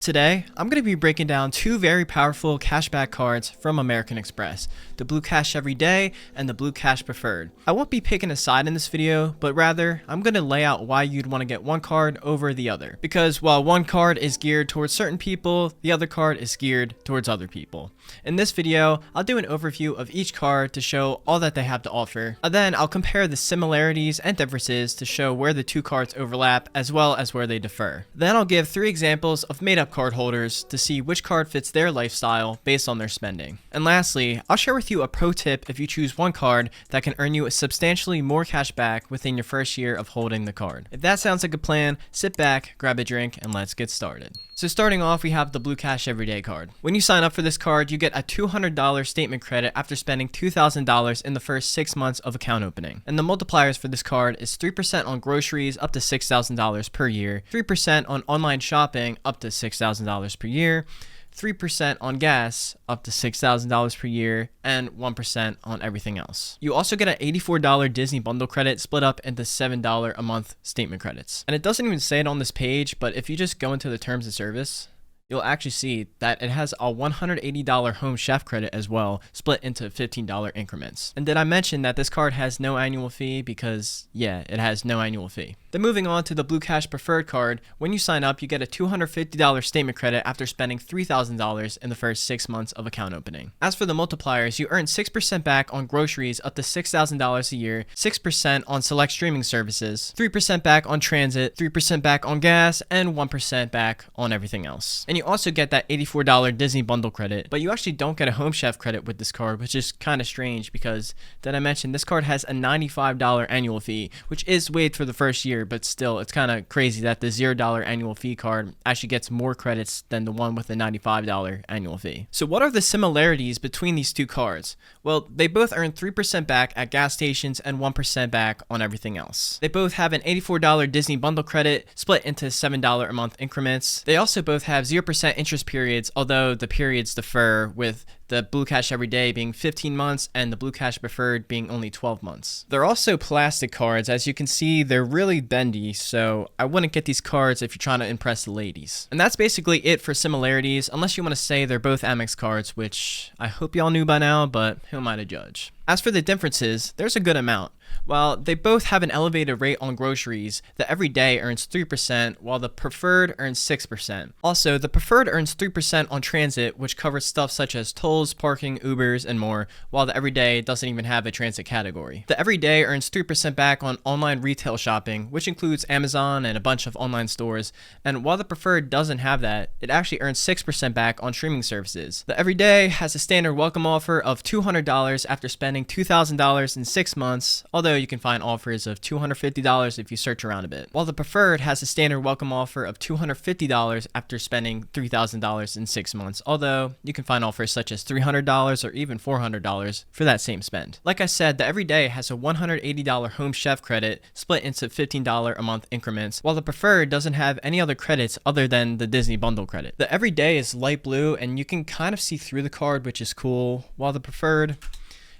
Today, I'm going to be breaking down two very powerful cashback cards from American Express, the Blue Cash Everyday and the Blue Cash Preferred. I won't be picking a side in this video, but rather, I'm going to lay out why you'd want to get one card over the other. Because while one card is geared towards certain people, the other card is geared towards other people. In this video, I'll do an overview of each card to show all that they have to offer. And then I'll compare the similarities and differences to show where the two cards overlap as well as where they differ. Then I'll give three examples of made-up card holders to see which card fits their lifestyle based on their spending. And lastly, I'll share with you a pro tip if you choose one card that can earn you substantially more cash back within your first year of holding the card. If that sounds like a plan, sit back, grab a drink, and let's get started. So starting off, we have the Blue Cash Everyday card. When you sign up for this card, you get a $200 statement credit after spending $2,000 in the first 6 months of account opening. And the multipliers for this card is 3% on groceries up to $6,000 per year, 3% on online shopping up to $6,000 per year, 3% on gas up to $6,000 per year, and 1% on everything else. You also get an $84 Disney bundle credit split up into $7 a month statement credits. And it doesn't even say it on this page, but if you just go into the terms of service, you'll actually see that it has a $180 home chef credit as well, split into $15 increments. And did I mention that this card has no annual fee? Because yeah, it has no annual fee. Then moving on to the Blue Cash Preferred card, when you sign up, you get a $250 statement credit after spending $3,000 in the first 6 months of account opening. As for the multipliers, you earn 6% back on groceries up to $6,000 a year, 6% on select streaming services, 3% back on transit, 3% back on gas, and 1% back on everything else. And you also get that $84 Disney bundle credit, but you actually don't get a home chef credit with this card, which is kind of strange because, did I mention, this card has a $95 annual fee, which is waived for the first year, but still, it's kind of crazy that the $0 annual fee card actually gets more credits than the one with the $95 annual fee. So what are the similarities between these two cards? Well, they both earn 3% back at gas stations and 1% back on everything else. They both have an $84 Disney bundle credit split into $7 a month increments. They also both have 0% interest periods, although the periods differ, with the Blue Cash Everyday being 15 months and the Blue Cash Preferred being only 12 months. They're also plastic cards. As you can see, they're really bendy, so I wouldn't get these cards if you're trying to impress the ladies. And that's basically it for similarities, unless you want to say they're both Amex cards, which I hope y'all knew by now, but who am I to judge? As for the differences, there's a good amount. While they both have an elevated rate on groceries, the Everyday earns 3%, while the Preferred earns 6%. Also, the Preferred earns 3% on transit, which covers stuff such as tolls, parking, Ubers, and more, while the Everyday doesn't even have a transit category. The Everyday earns 3% back on online retail shopping, which includes Amazon and a bunch of online stores, and while the Preferred doesn't have that, it actually earns 6% back on streaming services. The Everyday has a standard welcome offer of $200 after spending $2,000 in 6 months, although you can find offers of $250 if you search around a bit. While the Preferred has a standard welcome offer of $250 after spending $3,000 in 6 months, although you can find offers such as $300 or even $400 for that same spend. Like I said, the Everyday has a $180 home chef credit split into $15 a month increments, while the Preferred doesn't have any other credits other than the Disney bundle credit. The Everyday is light blue and you can kind of see through the card, which is cool, while the Preferred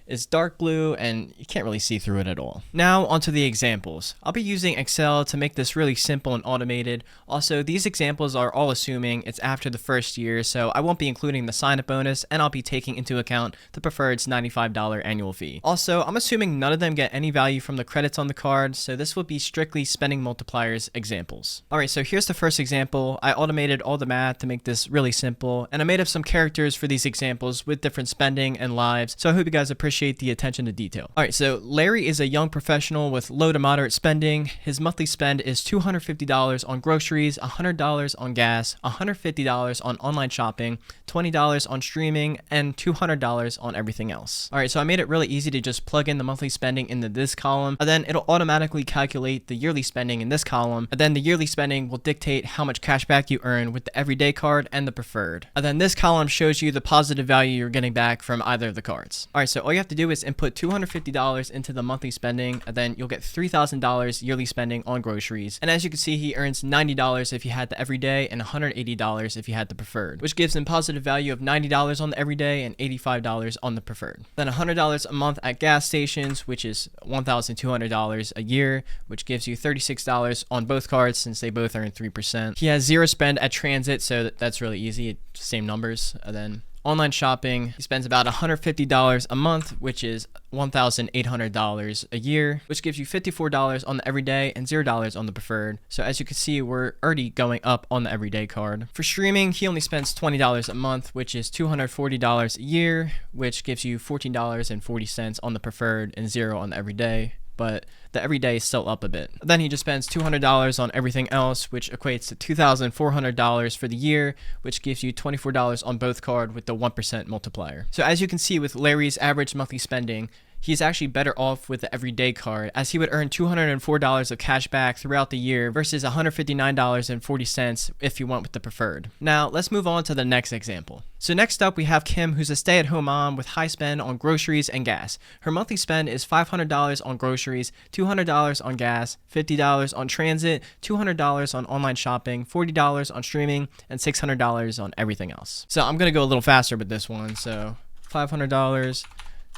is dark blue and you can't really see through it at all. Now onto the examples. I'll be using Excel to make this really simple and automated. Also, these examples are all assuming it's after the first year, so I won't be including the sign-up bonus, and I'll be taking into account the Preferred's $95 annual fee. Also, I'm assuming none of them get any value from the credits on the card, so this will be strictly spending multipliers examples. Alright, so here's the first example. I automated all the math to make this really simple, and I made up some characters for these examples with different spending and lives, so I hope you guys appreciate the attention to detail. Alright, so Larry is a young professional with low to moderate spending. His monthly spend is $250 on groceries, $100 on gas, $150 on online shopping, $20 on streaming, and $200 on everything else. Alright, so I made it really easy to just plug in the monthly spending into this column, and then it'll automatically calculate the yearly spending in this column, and then the yearly spending will dictate how much cash back you earn with the Everyday card and the Preferred. And then this column shows you the positive value you're getting back from either of the cards. Alright, so all you you have to do is input $250 into the monthly spending, and then you'll get $3,000 yearly spending on groceries. And as you can see, he earns $90 if you had the everyday and $180 if you had the preferred, which gives him positive value of $90 on the everyday and $85 on the preferred. Then $100 a month at gas stations, which is $1,200 a year, which gives you $36 on both cards since they both earn 3%. He has zero spend at transit, so that's really easy, same numbers. And then online shopping, he spends about $150 a month, which is $1,800 a year, which gives you $54 on the everyday and $0 on the preferred. So as you can see, we're already going up on the everyday card. For streaming, he only spends $20 a month, which is $240 a year, which gives you $14.40 on the preferred and $0 on the everyday. But the everyday is still up a bit. Then he just spends $200 on everything else, which equates to $2,400 for the year, which gives you $24 on both card with the 1% multiplier. So as you can see with Larry's average monthly spending, he's actually better off with the everyday card, as he would earn $204 of cash back throughout the year versus $159.40 if he went with the preferred. Now let's move on to the next example. So next up we have Kim, who's a stay-at-home mom with high spend on groceries and gas. Her monthly spend is $500 on groceries, $200 on gas, $50 on transit, $200 on online shopping, $40 on streaming, and $600 on everything else. So I'm gonna go a little faster with this one. So $500,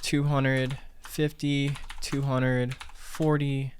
250, 240,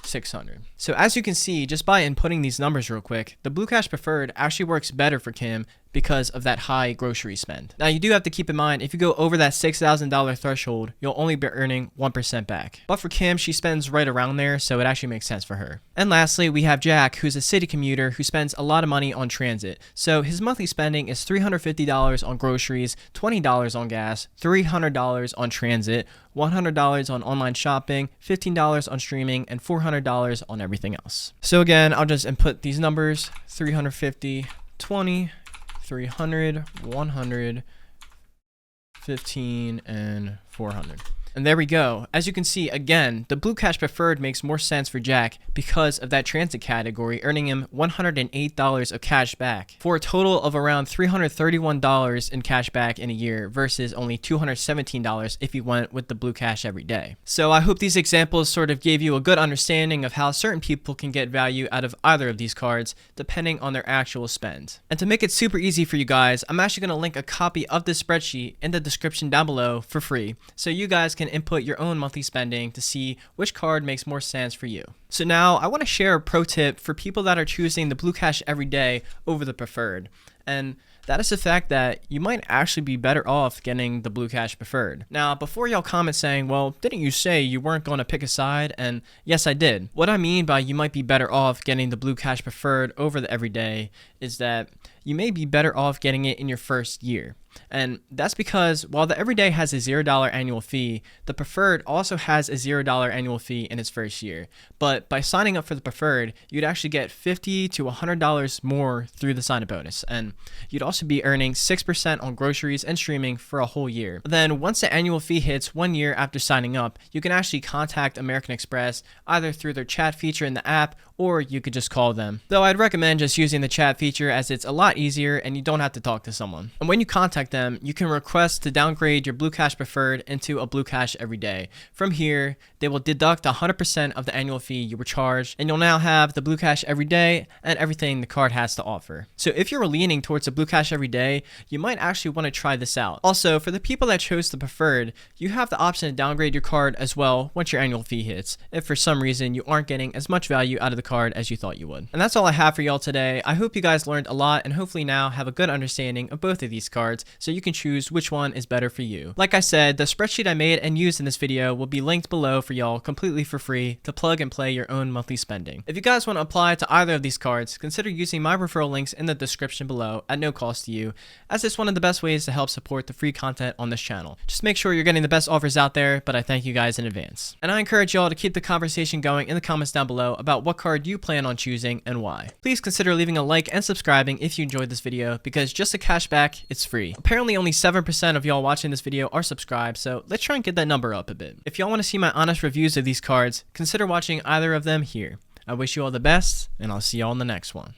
600. So as you can see, just by inputting these numbers real quick, the Blue Cash Preferred actually works better for Kim because of that high grocery spend. Now you do have to keep in mind, if you go over that $6,000 threshold, you'll only be earning 1% back. But for Kim, she spends right around there, so it actually makes sense for her. And lastly, we have Jack, who's a city commuter who spends a lot of money on transit. So his monthly spending is $350 on groceries, $20 on gas, $300 on transit, $100 on online shopping, $15 on streaming, and $400 on everything else. So again, I'll just input these numbers: 350, 20, 300, 100, 15, and 400. And there we go. As you can see, again, the Blue Cash Preferred makes more sense for Jack because of that transit category, earning him $108 of cash back for a total of around $331 in cash back in a year versus only $217 if he went with the Blue Cash every day. So I hope these examples sort of gave you a good understanding of how certain people can get value out of either of these cards depending on their actual spend. And to make it super easy for you guys, I'm actually going to link a copy of this spreadsheet in the description down below for free, so you guys can input your own monthly spending to see which card makes more sense for you. So now I want to share a pro tip for people that are choosing the Blue Cash every day over the preferred. And that is the fact that you might actually be better off getting the Blue Cash Preferred. Now, before y'all comment saying, well, didn't you say you weren't going to pick a side? And yes, I did. What I mean by you might be better off getting the Blue Cash Preferred over the everyday is that you may be better off getting it in your first year. And that's because while the everyday has a $0 annual fee, the preferred also has a $0 annual fee in its first year. But by signing up for the preferred, you'd actually get $50 to $100 more through the sign-up bonus. And you'd also be earning 6% on groceries and streaming for a whole year. Then once the annual fee hits 1 year after signing up, you can actually contact American Express either through their chat feature in the app, or you could just call them. Though I'd recommend just using the chat feature, as it's a lot easier and you don't have to talk to someone. And when you contact them, you can request to downgrade your Blue Cash Preferred into a Blue Cash every day. From here, they will deduct 100% of the annual fee you were charged, and you'll now have the Blue Cash every day and everything the card has to offer. So if you're leaning towards a Blue Cash every day, you might actually want to try this out. Also, for the people that chose the preferred, you have the option to downgrade your card as well once your annual fee hits, if for some reason you aren't getting as much value out of the card as you thought you would. And that's all I have for y'all today. I hope you guys learned a lot and hopefully now have a good understanding of both of these cards so you can choose which one is better for you. Like I said, the spreadsheet I made and used in this video will be linked below for y'all completely for free to plug and play your own monthly spending. If you guys want to apply to either of these cards, consider using my referral links in the description below at no cost to you, as it's one of the best ways to help support the free content on this channel. Just make sure you're getting the best offers out there, but I thank you guys in advance. And I encourage y'all to keep the conversation going in the comments down below about what card you plan on choosing and why. Please consider leaving a like and subscribing if you enjoyed this video, because just a cashback, it's free. Apparently only 7% of y'all watching this video are subscribed, so let's try and get that number up a bit. If y'all want to see my honest reviews of these cards, consider watching either of them here. I wish you all the best, and I'll see y'all in the next one.